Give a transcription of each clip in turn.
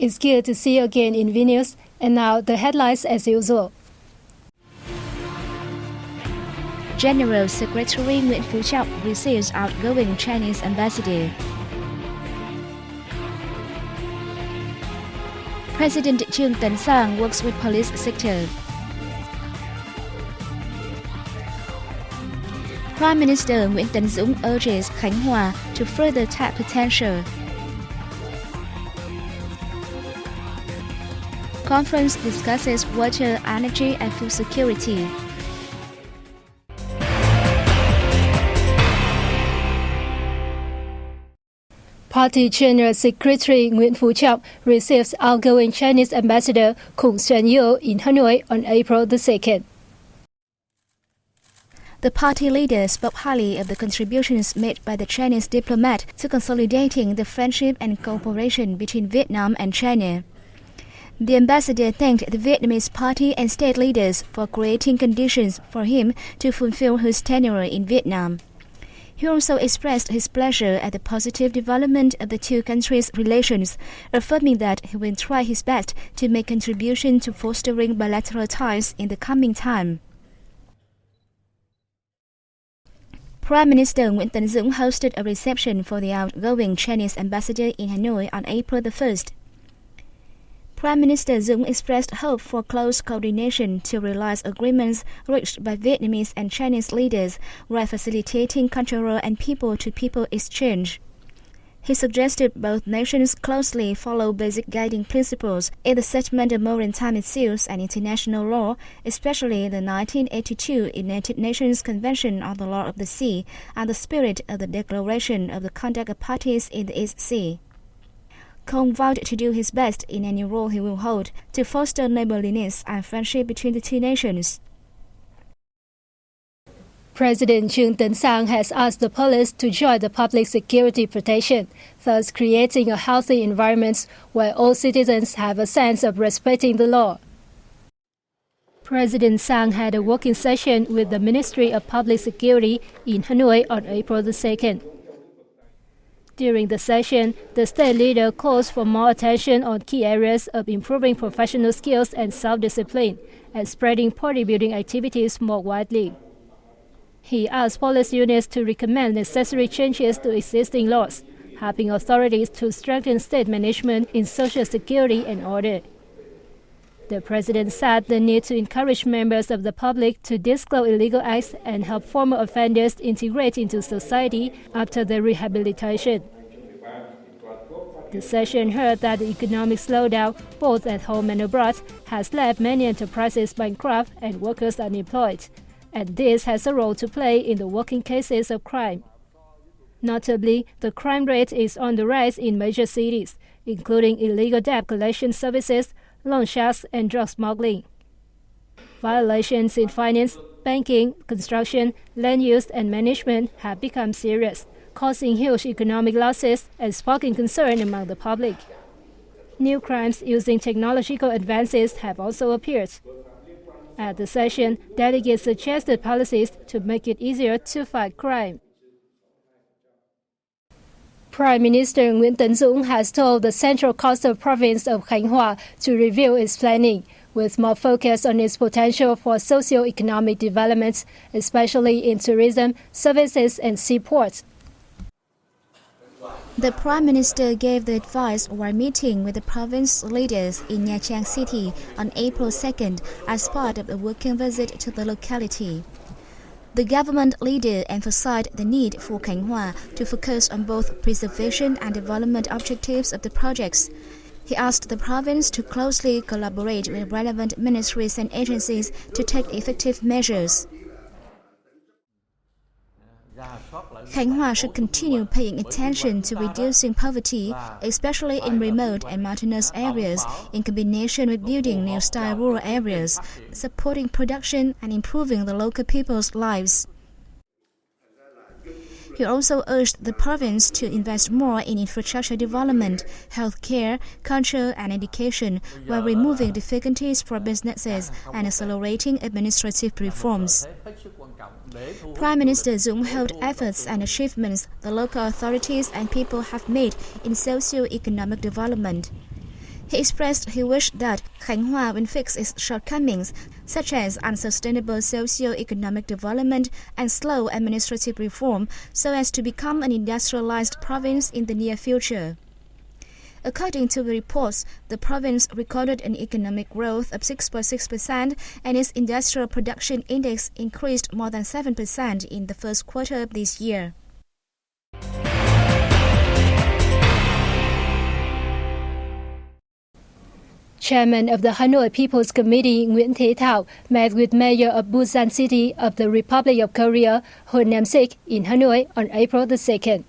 It's good to see you again in Vilnius, and now the headlines as usual. General Secretary Nguyễn Phú Trọng receives outgoing Chinese ambassador. President Trương Tấn Sang works with police sector. Prime Minister Nguyễn Tấn Dũng urges Khánh Hòa to further tap potential. Conference discusses water, energy and food security. Party General Secretary Nguyễn Phú Trọng receives outgoing Chinese Ambassador Khủng Xuân-Yu in Hanoi on April the 2nd. The party leader spoke highly of the contributions made by the Chinese diplomat to consolidating the friendship and cooperation between Vietnam and China. The ambassador thanked the Vietnamese party and state leaders for creating conditions for him to fulfill his tenure in Vietnam. He also expressed his pleasure at the positive development of the two countries' relations, affirming that he will try his best to make contribution to fostering bilateral ties in the coming time. Prime Minister Nguyễn Tấn Dũng hosted a reception for the outgoing Chinese ambassador in Hanoi on April the 1st. Prime Minister Dũng expressed hope for close coordination to realize agreements reached by Vietnamese and Chinese leaders while facilitating cultural and people-to-people exchange. He suggested both nations closely follow basic guiding principles in the settlement of maritime issues and international law, especially the 1982 United Nations Convention on the Law of the Sea and the spirit of the Declaration of the Conduct of Parties in the East Sea. Kong vowed to do his best in any role he will hold to foster neighborliness and friendship between the two nations. President Trương Tấn Sang has asked the police to join the public security protection, thus creating a healthy environment where all citizens have a sense of respecting the law. President Sang had a working session with the Ministry of Public Security in Hanoi on April the 2nd. During the session, the state leader calls for more attention on key areas of improving professional skills and self-discipline and spreading party-building activities more widely. He asked police units to recommend necessary changes to existing laws, helping authorities to strengthen state management in social security and order. The president said the need to encourage members of the public to disclose illegal acts and help former offenders integrate into society after their rehabilitation. The session heard that the economic slowdown, both at home and abroad, has left many enterprises bankrupt and workers unemployed, and this has a role to play in the working cases of crime. Notably, the crime rate is on the rise in major cities, including illegal debt collection services, loan sharks, and drug smuggling. Violations in finance, banking, construction, land use, and management have become serious, causing huge economic losses and sparking concern among the public. New crimes using technological advances have also appeared. At the session, delegates suggested policies to make it easier to fight crime. Prime Minister Nguyễn Tấn Dũng has told the Central Coastal Province of Khánh Hòa to review its planning, with more focus on its potential for socio-economic development, especially in tourism, services, and seaports. The Prime Minister gave the advice while meeting with the province leaders in Nha Trang City on April 2nd as part of a working visit to the locality. The government leader emphasized the need for Khánh Hòa to focus on both preservation and development objectives of the projects. He asked the province to closely collaborate with relevant ministries and agencies to take effective measures. Khánh Hòa should continue paying attention to reducing poverty, especially in remote and mountainous areas, in combination with building new-style rural areas, supporting production and improving the local people's lives. He also urged the province to invest more in infrastructure development, healthcare, culture, and education, while removing difficulties for businesses and accelerating administrative reforms. Prime Minister Dũng hailed efforts and achievements the local authorities and people have made in socio-economic development. He expressed his wish that Khánh Hòa will fix its shortcomings, such as unsustainable socio-economic development and slow administrative reform, so as to become an industrialized province in the near future. According to the reports, the province recorded an economic growth of 6.6% and its industrial production index increased more than 7% in the first quarter of this year. Chairman of the Hanoi People's Committee Nguyễn Thế Thảo met with Mayor of Busan City of the Republic of Korea Ho Nam-sik in Hanoi on April the 2nd.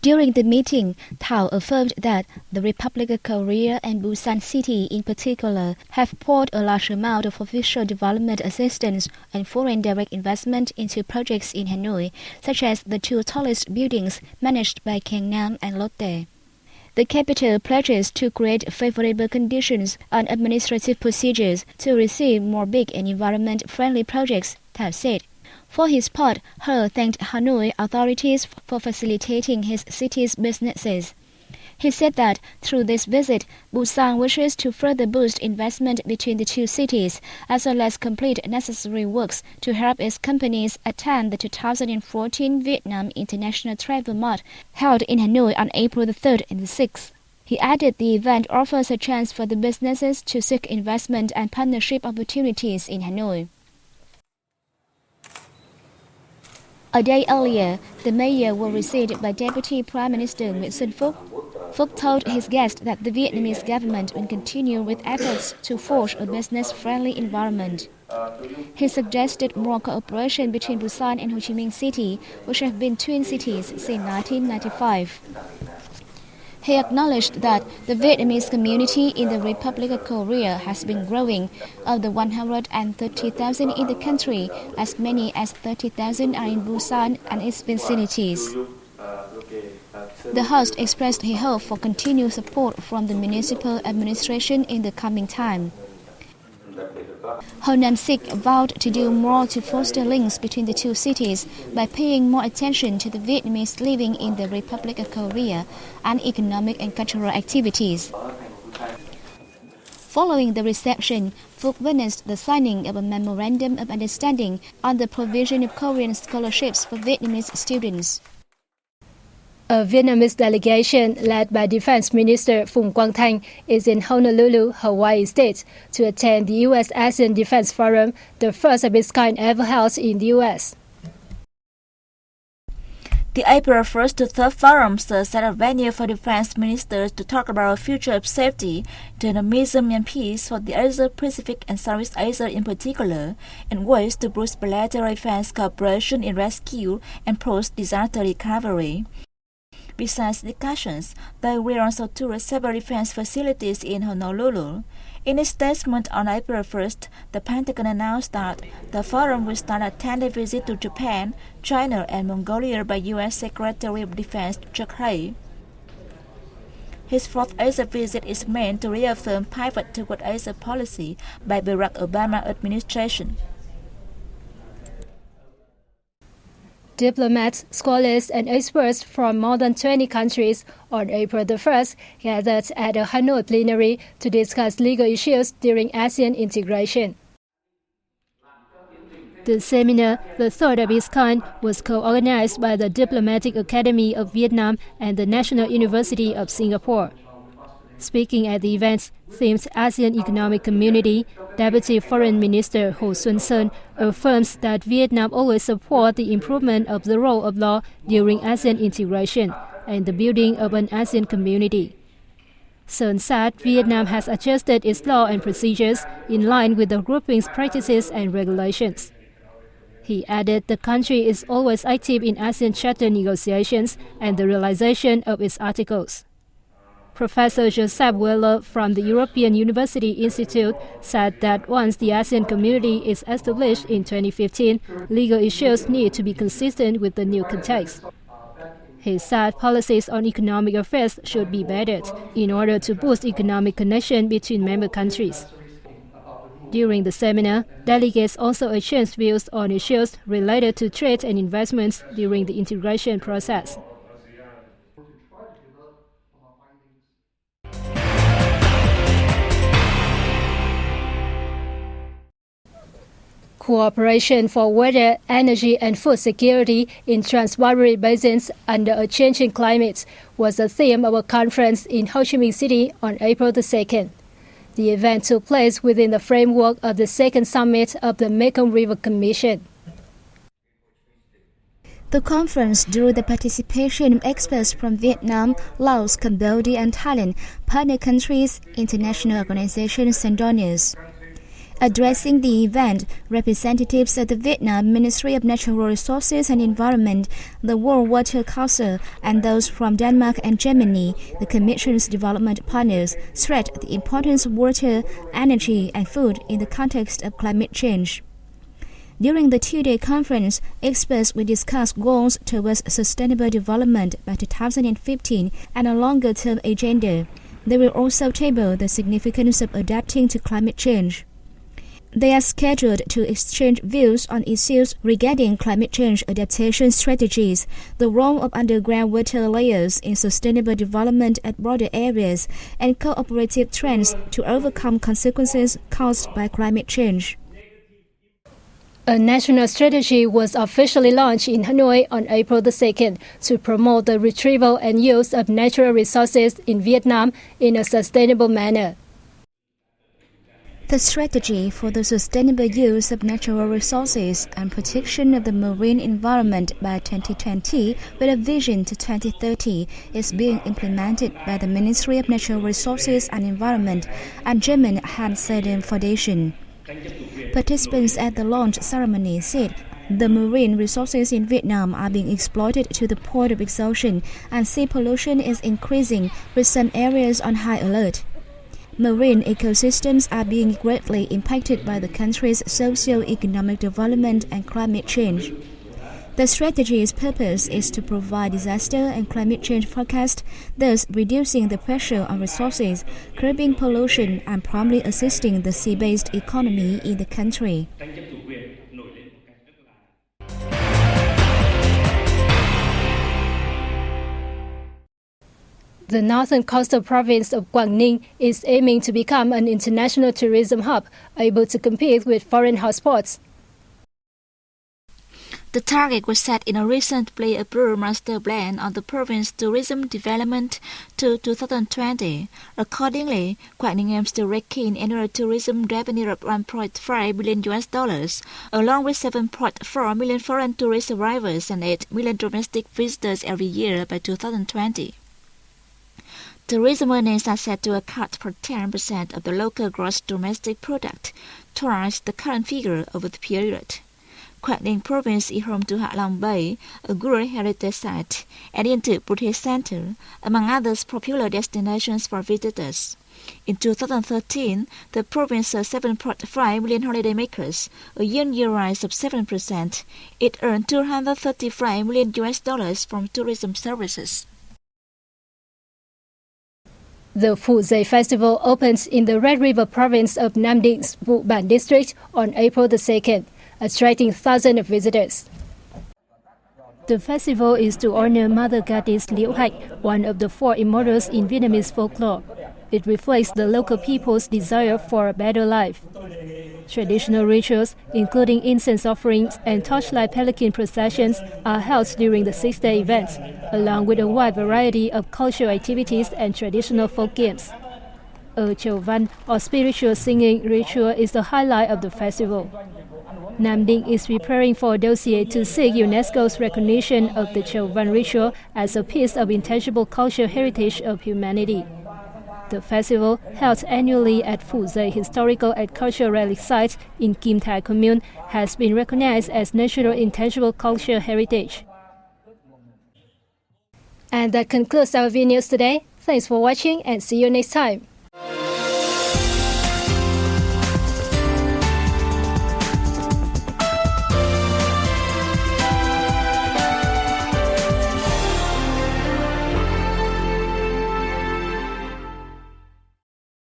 During the meeting, Thảo affirmed that the Republic of Korea and Busan City in particular have poured a large amount of official development assistance and foreign direct investment into projects in Hanoi, such as the two tallest buildings managed by VietNam and Lotte. The capital pledges to create favorable conditions on administrative procedures to receive more big and environment-friendly projects, Thảo said. For his part, He thanked Hanoi authorities for facilitating his city's businesses. He said that through this visit, Busan wishes to further boost investment between the two cities, as well as complete necessary works to help its companies attend the 2014 Vietnam International Travel Mart held in Hanoi on April the 3rd and the 6th. He added the event offers a chance for the businesses to seek investment and partnership opportunities in Hanoi. A day earlier, the mayor was received by Deputy Prime Minister Nguyễn Xuân Phúc. Phúc told his guest that the Vietnamese government will continue with efforts to forge a business-friendly environment. He suggested more cooperation between Busan and Ho Chi Minh City, which have been twin cities since 1995. He acknowledged that the Vietnamese community in the Republic of Korea has been growing. Of the 130,000 in the country, as many as 30,000 are in Busan and its vicinities. The host expressed his hope for continued support from the municipal administration in the coming time. Ho Nam-sik vowed to do more to foster links between the two cities by paying more attention to the Vietnamese living in the Republic of Korea and economic and cultural activities. Following the reception, Phúc witnessed the signing of a memorandum of understanding on the provision of Korean scholarships for Vietnamese students. A Vietnamese delegation led by Defense Minister Phùng Quang Thanh is in Honolulu, Hawaii State, to attend the U.S. ASEAN Defense Forum, the first of its kind ever held in the U.S. The April 1st to 3rd Forum serves as a venue for defense ministers to talk about the future of safety, dynamism and peace for the Asia-Pacific and Southeast Asia in particular, and ways to boost bilateral defense cooperation in rescue and post-disaster recovery. Besides discussions, they will also tour several defense facilities in Honolulu. In a statement on April 1st, the Pentagon announced that the forum will start a 10-day visit to Japan, China, and Mongolia by U.S. Secretary of Defense Chuck Hay. His fourth Asia visit is meant to reaffirm pivot toward Asia policy by Barack Obama administration. Diplomats, scholars, and experts from more than 20 countries on April the 1st gathered at a Hanoi plenary to discuss legal issues during ASEAN integration. The seminar, the third of its kind, was co-organized by the Diplomatic Academy of Vietnam and the National University of Singapore. Speaking at the event themed ASEAN Economic Community, Deputy Foreign Minister Ho Xuân Sơn affirms that Vietnam always supports the improvement of the rule of law during ASEAN integration and the building of an ASEAN community. Sơn said Vietnam has adjusted its law and procedures in line with the grouping's practices and regulations. He added the country is always active in ASEAN Charter negotiations and the realization of its articles. Professor Joseph Weller from the European University Institute said that once the ASEAN community is established in 2015, legal issues need to be consistent with the new context. He said policies on economic affairs should be bettered in order to boost economic connection between member countries. During the seminar, delegates also exchanged views on issues related to trade and investments during the integration process. Cooperation for water, energy and food security in trans-boundary basins under a changing climate was the theme of a conference in Ho Chi Minh City on April the 2nd. The event took place within the framework of the second summit of the Mekong River Commission. The conference drew the participation of experts from Vietnam, Laos, Cambodia and Thailand, partner countries, international organizations and donors. Addressing the event, representatives of the Vietnam Ministry of Natural Resources and Environment, the World Water Council, and those from Denmark and Germany, the Commission's development partners, stressed the importance of water, energy, and food in the context of climate change. During the two-day conference, experts will discuss goals towards sustainable development by 2015 and a longer-term agenda. They will also table the significance of adapting to climate change. They are scheduled to exchange views on issues regarding climate change adaptation strategies, the role of underground water layers in sustainable development at border areas, and cooperative trends to overcome consequences caused by climate change. A national strategy was officially launched in Hanoi on April the 2nd to promote the retrieval and use of natural resources in Vietnam in a sustainable manner. The strategy for the sustainable use of natural resources and protection of the marine environment by 2020 with a vision to 2030 is being implemented by the Ministry of Natural Resources and Environment and German Hans Seidel Foundation. Participants at the launch ceremony said the marine resources in Vietnam are being exploited to the point of exhaustion and sea pollution is increasing with some areas on high alert. Marine ecosystems are being greatly impacted by the country's socio-economic development and climate change. The strategy's purpose is to provide disaster and climate change forecast, thus reducing the pressure on resources, curbing pollution, and promptly assisting the sea-based economy in the country. The northern coastal province of Quảng Ninh is aiming to become an international tourism hub, able to compete with foreign hotspots. The target was set in a recently approved master plan on the province's tourism development to 2020. Accordingly, Quảng Ninh aims to rake in annual tourism revenue of $1.5 billion, along with 7.4 million foreign tourist arrivals and 8 million domestic visitors every year by 2020. Tourism earnings are set to account for 10% of the local gross domestic product, twice the current figure over the period. Quảng Ninh province is home to Hạ Long Bay, a good heritage site, and into Buddhist Center, among others popular destinations for visitors. In 2013, the province saw 7.5 million holidaymakers, a year-on-year rise of 7%. It earned $235 million from tourism services. The Phu Dây Festival opens in the Red River province of Nam Ding's Vụ Bản district on April the 2nd, attracting thousands of visitors. The festival is to honor Mother Goddess Liễu Hạnh, one of the four immortals in Vietnamese folklore. It reflects the local people's desire for a better life. Traditional rituals, including incense offerings and torchlight palanquin processions, are held during the 6-day event, along with a wide variety of cultural activities and traditional folk games. A Chầu Văn, or spiritual singing ritual, is the highlight of the festival. Nam Ding is preparing for a dossier to seek UNESCO's recognition of the Chầu Văn ritual as a piece of intangible cultural heritage of humanity. The festival, held annually at Phu Dây Historical and Cultural Relic Site in Kim Thai Commune, has been recognized as National Intangible Cultural Heritage. And that concludes our video news today. Thanks for watching and see you next time.